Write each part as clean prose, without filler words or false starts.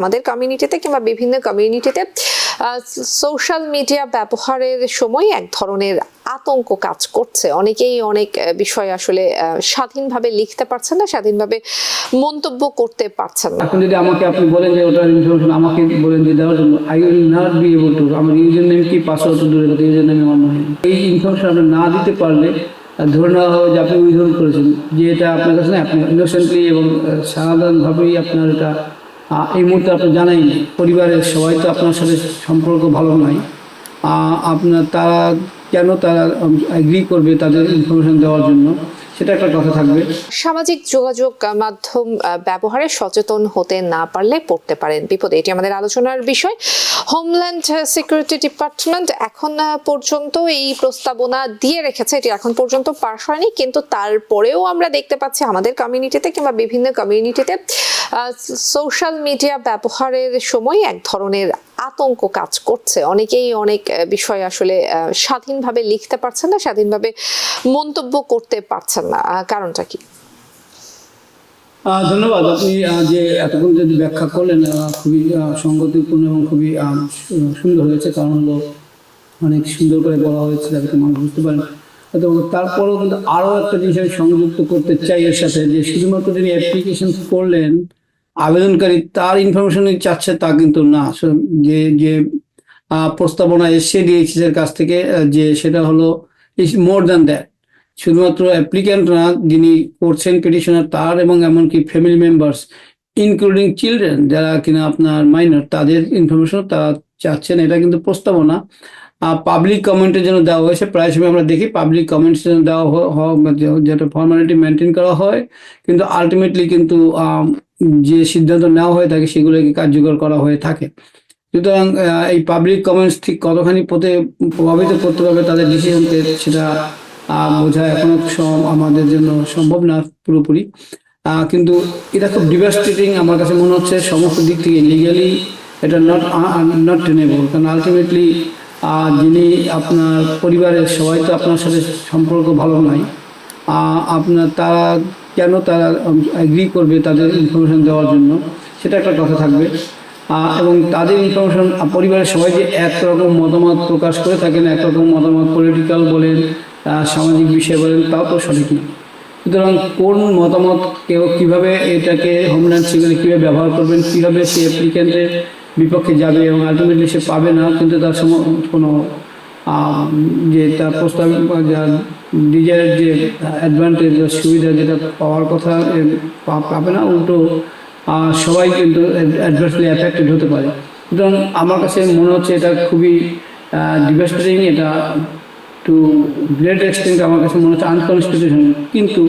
আমাদের কমিউনিটিতে কিংবা বিভিন্ন কমিউনিটিতে সোশ্যাল মিডিয়া ব্যবহারের সময় এক ধরনের আতঙ্ক কাজ করছে। অনেকেই অনেক বিষয় আসলে স্বাধীনভাবে লিখতে পারছেন না, স্বাধীনভাবে মন্তব্য করতে পারছেন না। এখন যদি আমাকে আপনি বলেন যে ওটার ইনফরমেশন আমাকে বলেন যে দেওয়ার জন্য, I will not be able to. আমার ইউজার নেম কি, পাসওয়ার্ড দূরের কথা, ইউজার নেম আমার মনে নেই। এই ইনফরমেশন আপনি না দিতে পারলে ধরে নেওয়া হয় যে আপনি উইথহোল্ড করেছেন, যে এটা আপনার কাছে না, আপনি ইনোসেন্টলি এবং সাধারণভাবেই আপনার এটা এই মুহূর্তে আপনার জানাই নেই। পরিবারের সবাই তো আপনার সাথে সম্পর্ক ভালো নয়, আপনার তারা কেন তারা এগ্রি করবে তাদের ইনফরমেশন দেওয়ার জন্য, সেটা একটা কথা থাকবে। সামাজিক যোগাযোগ মাধ্যম ব্যবহারে সচেতন হতে না পারলে পড়তে পারেন বিপদে, এটি আমাদের আলোচনার বিষয়। হোমল্যান্ড সিকিউরিটি ডিপার্টমেন্ট এখন পর্যন্ত এই প্রস্তাবনা দিয়ে রেখেছে, এটি এখন পর্যন্ত পাস হয়নি, কিন্তু তারপরেও আমরা দেখতে পাচ্ছি আমাদের কমিউনিটিতে কিংবা বিভিন্ন কমিউনিটিতে সোশ্যাল মিডিয়া ব্যবহারের সময় এক ধরনের আতঙ্ক কাজ করছে। অনেকেই অনেক বিষয় আসলে স্বাধীনভাবে লিখতে পারছেন না, স্বাধীনভাবে মন্তব্য করতে পারছেন না। কারণটা কি? ধন্যবাদ। আপনি যে এতক্ষণ যদি ব্যাখ্যা করলেন খুবই সঙ্গতিপূর্ণ এবং খুবই সুন্দর হয়েছে। কারণ হলো অনেক সুন্দর করে বলা হয়েছে যাতে মানুষ বুঝতে পারেন। তারপরেও কিন্তু আরও একটা জিনিস আমি সংযুক্ত করতে চাই এর সাথে, যে শুধুমাত্র যিনি অ্যাপ্লিকেশন করলেন আবেদনকারী তার ইনফরমেশনই চাচ্ছে তা কিন্তু না। যে যে প্রস্তাবনা এসে ডিএইচএস এর কাছ থেকে, যে সেটা হলো ইজ মোর দ্যান দ্যাট। শুধুমাত্র অ্যাপ্লিক্যান্ট না, যিনি করছেন পিটিশনার তার এবং এমনকি ফ্যামিলি মেম্বার্স ইনক্লুডিং চিলড্রেন যারা কিনা আপনার মাইনর, তাদের ইনফরমেশন তারা চাচ্ছেন। এটা কিন্তু প্রস্তাবনা পাবলিক কমেন্টের জন্য দেওয়া হয়েছে। প্রায় সময় আমরা দেখি পাবলিক কমেন্টস জন্য দেওয়া যেটা ফর্মালিটি মেনটেন করা হয়, কিন্তু আলটিমেটলি কিন্তু যে সিদ্ধান্ত নেওয়া হয়ে থাকে সেগুলোকে কার্যকর করা হয়ে থাকে। সুতরাং এই পাবলিক কমেন্টস ঠিক কতখানি প্রভাবিত করতে পারবে তাদের ডিসিশনকে, সেটা বোঝা এখনো আমাদের জন্য সম্ভব না পুরোপুরি। কিন্তু এটা খুব ডিভাস্টেটিং আমার কাছে মনে হচ্ছে সমস্ত দিক থেকে। লিগালি এটা নট টেনেবল, কারণ আলটিমেটলি যিনি আপনার পরিবারের সবাই তো আপনার সাথে সম্পর্ক ভালো নয়, আপনার তারা কেন তারা এগ্রি করবে তাদের ইনফরমেশন দেওয়ার জন্য, সেটা একটা কথা থাকবে। এবং তাদের ইনফরমেশন পরিবারের সবাই যে একরকম মতামত প্রকাশ করে থাকেন, একরকম মতামত পলিটিক্যাল বলেন, সামাজিক বিষয় বলেন, তাও তো সঠিক না। সুতরাং কোন মতামত কেউ কীভাবে এটাকে হোমল্যান্ড সিকিউরিটি কীভাবে ব্যবহার করবেন, কীভাবে সে অ্যাপ্লিক্যান্টের বিপক্ষে যাবে এবং আলটিমেটলি সে পাবে না, কিন্তু তার কোনো যে তার প্রস্তাব ডিজায়ার যে অ্যাডভান্টেজ বা সুবিধা যেটা পাওয়ার কথা পাবে না, উল্টো সবাই কিন্তু অ্যাডভার্সলি অ্যাফেক্টেড হতে পারে। সুতরাং আমার কাছে মনে হচ্ছে এটা খুবই ডিভাস্টেটিং। এটা টু গ্রেট এক্সটেন্ট আমার কাছে মনে হচ্ছে আনকনস্টিটিউশনাল। কিন্তু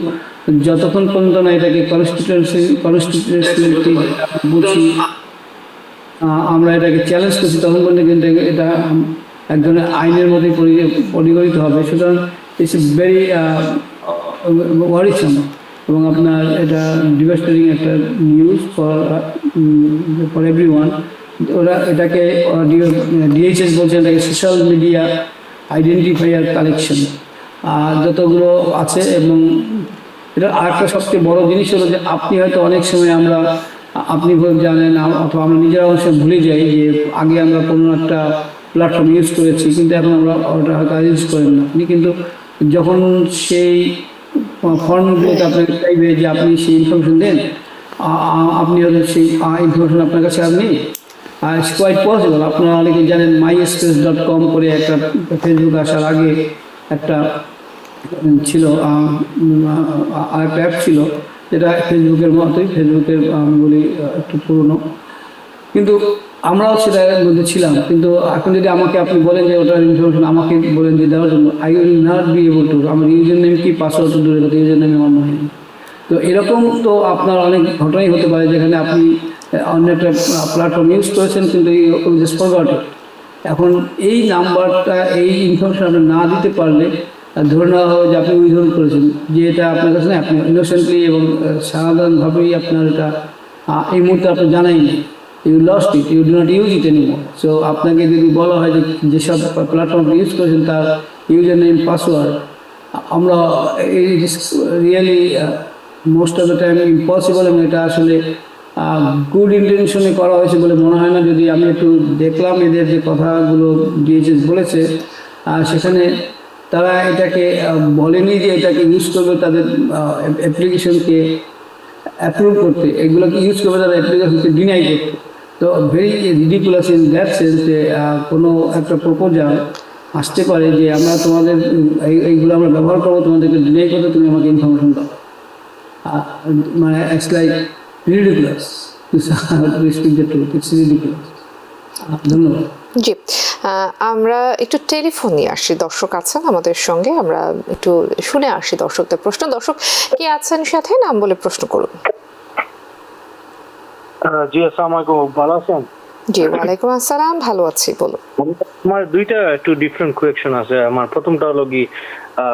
যতক্ষণ পর্যন্ত না এটাকে কনস্টিটিউশনালিটি বুঝি, আমরা এটাকে চ্যালেঞ্জ করছি, তখন পর্যন্ত কিন্তু এটা এক ধরনের আইনের মধ্যে পরিগণিত হবে। সুতরাং ইটস ভেরি ওয়ারিসাম এবং আপনার এটা ডিভাস্টেটিং একটা নিউজ ফর এভরিওয়ান। ওরা এটাকে ডিএইচএস বলছেন এটাকে সোশ্যাল মিডিয়া আইডেন্টিফায়ার কালেকশন যতগুলো আছে। এবং এটা আরেকটা সবচেয়ে বড় জিনিস হলো যে আপনি হয়তো অনেক সময় আপনি জানেন অথবা আমরা নিজেরা অনেক সময় ভুলে যাই যে আগে আমরা কোনো একটা প্ল্যাটফর্ম ইউজ করেছি, কিন্তু এখন আমরা ওটা হয়তো ইউজ করেন না। আপনি কিন্তু যখন সেই ফর্মগুলোতে আপনাকে চাইবে যে আপনি সেই ইনফরমেশন দেন, আপনি হয়তো সেই ইনফরমেশন আপনার কাছে আর নেই। It's quite possible. আপনারা অনেকে জানেন myspace.com করে একটা ফেসবুক আসার আগে একটা ছিল, আরেকটা অ্যাপ ছিল যেটা ফেসবুকের মতোই, ফেসবুকের আমি বলি একটু পুরনো, কিন্তু আমরাও সেটার মধ্যে ছিলাম। কিন্তু এখন যদি আমাকে আপনি বলেন যে ওটার ইনফরমেশন আমাকে বলেন যে দেওয়ার জন্য, I will not be able to. আমার ইউজার নেম কি, পাসওয়ার্ড দূরের কথা, ইউজার নেম আমার মনে নেই। তো এরকম তো আপনার অনেক ঘটনাই হতে পারে যেখানে আপনি অন্য একটা প্ল্যাটফর্ম ইউজ করেছেন কিন্তু জাস্ট ফরগট ইট। এখন এই নাম্বারটা, এই ইনফরমেশন আপনি না দিতে পারলে ধরে নেওয়া হয় যে আপনি উইথহোল্ড করেছেন, যে এটা আপনার কাছে না, আপনি ইনোসেন্টলি এবং সাধারণভাবেই আপনার এটা এই মুহূর্তে আপনার জানাই নেই। You lost it, you do not use it anymore. So আপনাকে যদি বলা হয় যে যেসব প্ল্যাটফর্ম ইউজ করেছেন তার ইউজার নেম পাসওয়ার্ড, আমরা it is really most of the time impossible, এবং এটা আসলে গুড ইন্টেনশনে করা হয়েছে বলে মনে হয় না। যদি আমি একটু দেখলাম এদের যে কথাগুলো ডিএইচএস বলেছে, সেখানে তারা এটাকে বলেনি যে এটাকে ইউজ করবে তাদের অ্যাপ্লিকেশনকে অ্যাপ্রুভ করতে, এগুলোকে ইউজ করবে তাদের অ্যাপ্লিকেশনকে ডিনাই করতে। তো very ridiculous in that sense যে কোনো একটা প্রপোজাল আসতে পারে যে আমরা তোমাদের এইগুলো আমরা ব্যবহার করবো, তোমাদেরকে ডিনাই করতে, তুমি আমাকে ইনফরমেশন দাও। মানে it's like ridiculous to speak the truth, it's ridiculous. ধন্যবাদ। জি, আমরা একটু টেলিফোন নিয়ে আসি, দর্শক আছেন আমাদের সঙ্গে, আমরা একটু শুনে আসি দর্শকদের প্রশ্ন। দর্শক কে আছেন সাথে, নাম বলে প্রশ্ন করুন। জি আসসালামু আলাইকুম, ভালো আছেন? জি ওয়ালাইকুম আসসালাম, ভালো আছি, বলুন। আমার দুইটা একটু ডিফারেন্ট কোয়েকশন আছে। আমার প্রথমটা হলো কি,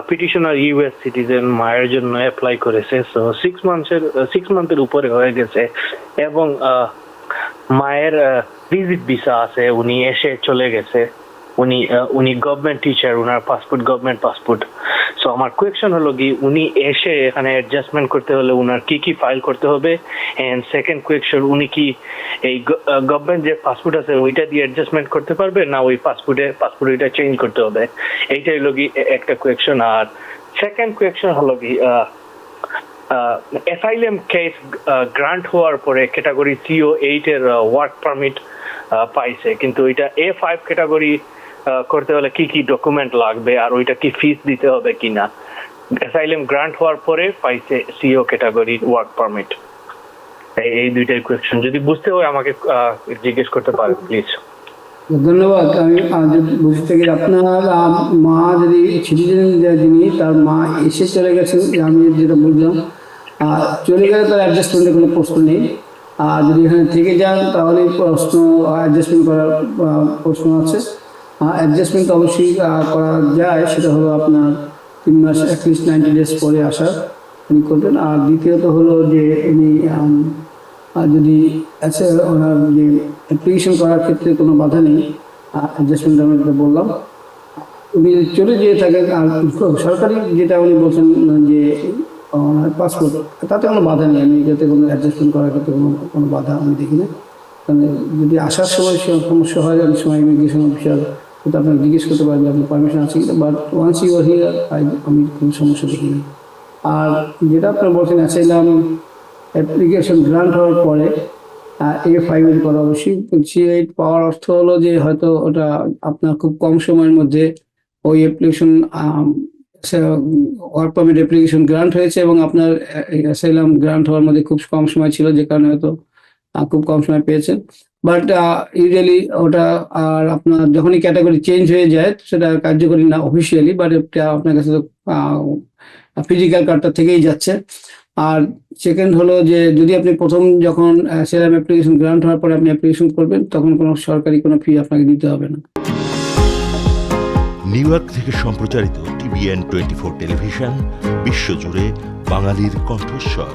পিটিশনার ইউএস সিটিজেন মায়ের জন্য অ্যাপ্লাই করেছে, সো 6 মান্থের উপরে হয়ে গেছে এবং মায়ের ভিজিট ভিসা আছে, উনি এসে চলে গেছে, উনি গভর্নমেন্ট টিচার, উনার পাসপোর্ট গভর্নমেন্ট পাসপোর্ট। সো আমার কোয়েকশন হলো কি, উনি এসে এখানে অ্যাডজাস্টমেন্ট করতে হলে উনার কি কি ফাইল করতে হবে, এন্ড সেকেন্ড কোয়েকশন, উনি কি এই গভর্নমেন্ট যে পাসপোর্ট আছে ওইটা দিয়ে অ্যাডজাস্টমেন্ট করতে পারবে না ওই পাসপোর্ট ওইটা চেঞ্জ করতে হবে, এইটাই হলো কি একটা কোয়েকশন। আর সেকেন্ড কোয়েকশন হলো কি, অ্যাসাইলাম কেস গ্রান্ট হওয়ার পরে ক্যাটাগরি CO8 এর ওয়ার্ক পারমিট পাইছে, কিন্তু ওইটা A5 ক্যাটাগরি করতে হলে কি কি ডকুমেন্ট লাগবে আর ওইটা কি ফিস দিতে হবে কিনা। অ্যাসাইলাম গ্রান্ট হওয়ার পরে পাইছে CO ক্যাটাগরি ওয়ার্ক পারমিট। এই দুইটাই কোয়েশ্চন, যদি বুঝতে হয় আমাকে জিজ্ঞেস করতে পারেন প্লিজ। ধন্যবাদ। আমি যদি বুঝতে থাকি, আপনার মা যদি সিটিজেন যিনি, তার মা এসে চলে গেছেন, আমি যেটা বুঝলাম, চলে গেলে তার অ্যাডজাস্টমেন্টের কোনো প্রশ্ন নেই। আর যদি এখানে থেকে যান তাহলে প্রশ্ন অ্যাডজাস্টমেন্ট করার প্রশ্ন আছে। অ্যাডজাস্টমেন্ট অবশ্যই করা যায়, সেটা হলো আপনার 3 মাস অ্যাটলিস্ট 90 ডেজ পরে আসার উনি করবেন। আর দ্বিতীয়ত হলো যে উনি যদি আছে ওনার যে অ্যাপ্লিকেশন করার ক্ষেত্রে কোনো বাধা নেই, অ্যাডজাস্টমেন্ট আমি যেটা বললাম, উনি চলে যেয়ে থাকেন। আর সরকারি যেটা উনি বলছেন যে ওনার পাসপোর্ট, তাতে কোনো বাধা নেই, আমি যাতে কোনো অ্যাডজাস্টমেন্ট করার ক্ষেত্রে কোনো বাধা আমি দেখি না। মানে যদি আসার সময় সমস্যা হয়, অনেক সময় ইমিগ্রেশন অফিসার কিন্তু আপনাকে জিজ্ঞেস করতে পারেন যে আপনার পারমিশন আছে কিনা, but once you are here আমি কোনো সমস্যা দেখিনি। আর যেটা আপনার বলছেন অ্যাসাইলাম অ্যাপ্লিকেশন গ্রান্ট হওয়ার পরে A5 করা, অবশ্যই CO8 পাওয়ার অর্থ হলো যে হয়তো ওটা আপনার খুব কম সময়ের মধ্যে ওই application work permit application grant হয়েছে এবং আপনার অ্যাসাইলাম গ্রান্ট হওয়ার মধ্যে খুব কম সময় ছিল, যে কারণে হয়তো খুব কম সময় পেয়েছেন। বাট ইউজুয়ালি ওটা আর আপনার যখনই ক্যাটাগরি চেঞ্জ হয়ে যায় সেটা কার্যকরী না অফিসিয়ালি, বাট এটা আপনার কাছে তো ফিজিক্যাল কার্ডটা থেকেই যাচ্ছে। আর সেকেন্ড হলো যে যদি আপনি প্রথম যখন অ্যাসাইলাম অ্যাপ্লিকেশন গ্রান্ট হওয়ার পরে আপনি অ্যাপ্লিকেশন করবেন, তখন কোনো সরকারি কোনো ফি আপনাকে দিতে হবে না। নিউ ইয়র্ক থেকে সম্প্রচারিত TVN 24 টেলিভিশন, বিশ্বজুড়ে বাঙালির কণ্ঠস্বর।